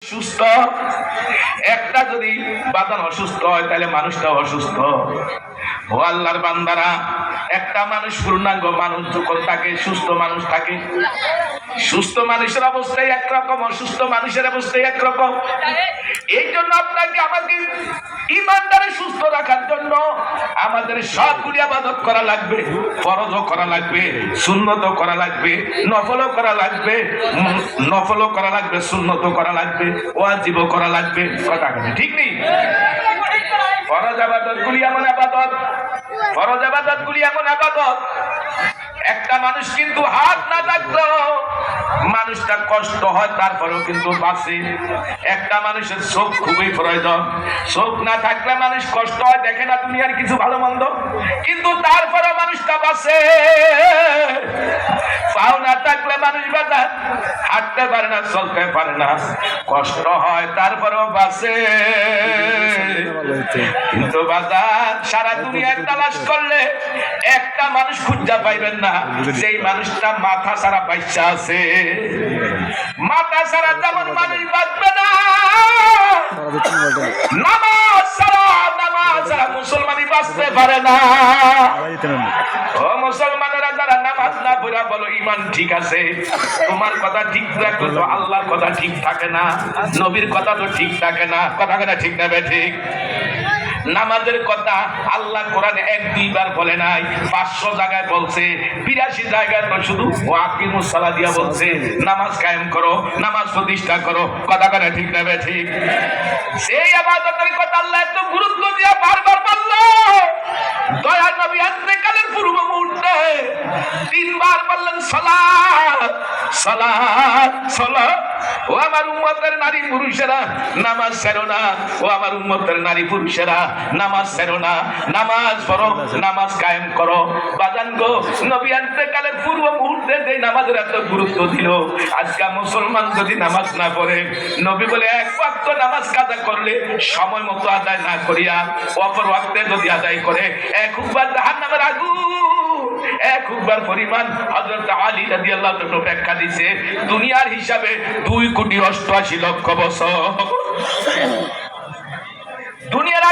সুস্থ একটা যদি বাদান অসুস্থ হয় তাহলে মানুষটাও অসুস্থ। ও আল্লাহর বান্দারা, একটা মানুষ পূর্ণাঙ্গ মানুষ যখন থাকে, সুস্থ মানুষ থাকে, সুস্থ মানুষের অবস্থায় একরকম, অসুস্থ মানুষের অবস্থায় একরকম। এই জন্য আপনাকে আমাকে ইমানদারে সুস্থ রাখার জন্য আমাদের সবগুলি ইবাদত করা লাগবে, ফরজও করা লাগবে, সুন্নতও করা লাগবে, নফলও করা লাগবে, নফলও করা লাগবে, সুন্নতও করা লাগবে, ওয়াজিবও করা লাগবে। কথা কথা ঠিক নেই? ফরজ ইবাদত গুলি এমন ইবাদত, ফরজ ইবাদত গুলি এমন ইবাদত, একটা মানুষ কিন্তু হাত না থাকলেও মানুষটা কষ্ট হয়, তারপরেও কিন্তু বাঁচে। একটা মানুষের চোখ খুবই প্রয়োজন, চোখ না থাকলে মানুষ কষ্ট হয়, দেখে না দুনিয়ার কিছু ভালো মন্দ, কিন্তু তারপরেও মানুষটা বাঁচে। পাও না থাকলে মানুষ বাঁচা, হাঁটতে পারে না, চলতে পারে না, কষ্ট হয়, তারপরেও বাঁচে। কিন্তু বাজার সারা দুনিয়ায় তালাশ করলে একটা মানুষ খুঁজা পাইবেন না সেই মানুষটা মাথা ছাড়া বাইচা আছে। মাথা ছাড়া যেমন মানুষ বাঁচবে না, নামাজ ছাড়া মুসলমানই বাঁচতে পারে না। ও মুসলমানেরা, যারা নামাজ না পড়া বলো ঈমান ঠিক আছে, তোমার কথা ঠিক থাকলে তো আল্লাহর কথা ঠিক থাকে না, নবীর কথা তো ঠিক থাকে না। কথা কথা ঠিক না বে ঠিক? নামাজের কথা আল্লাহ কোরআনে 1-2 বার বলে নাই, 500 জায়গায় বলছে, 82 জায়গায় তো শুধু ওয়াকিমুস সালাত দিয়া বলছে, নামাজ কায়েম করো, নামাজ প্রতিষ্ঠা করো। কথা কথা ঠিক না ঠিক? সেই ইবাদতের কথা আল্লাহ এত গুরুত্ব দিয়া বারবার বললো। দয়ার নবী ইন্তেকালের পূর্ব মুহূর্তে 3 বার বললেন সালাত সালাত সালাত। ও আমার উম্মতের নারী পুরুষেরা, নামাজ ছেড়ো না। ও আমার উম্মতের নারী পুরুষেরা, নামাজ ছেড়ো না, নামাজ পড়ো, নামাজ কায়েম করো। বাজান গো, নবী ইন্তেকালের পূর্ব মুহূর্তে যে নামাজের এত গুরুত্ব দিল, আজকে মুসলমান যদি নামাজ না পড়ে, নবী বলে 1 ওয়াক্ত নামাজ কাজা করলে সময় মতো আদায় না করিয়া অপর ওয়াক্তে যদি আদায় করে, 1 হুকবার জাহান্নামের আগুন, 1 হুকবার পরিমাণ। হযরত আলী রাদিয়াল্লাহু তাআলা ব্যাখ্যা দিয়েছে, দুনিয়ার হিসাবে 2,88,00,000 বছর।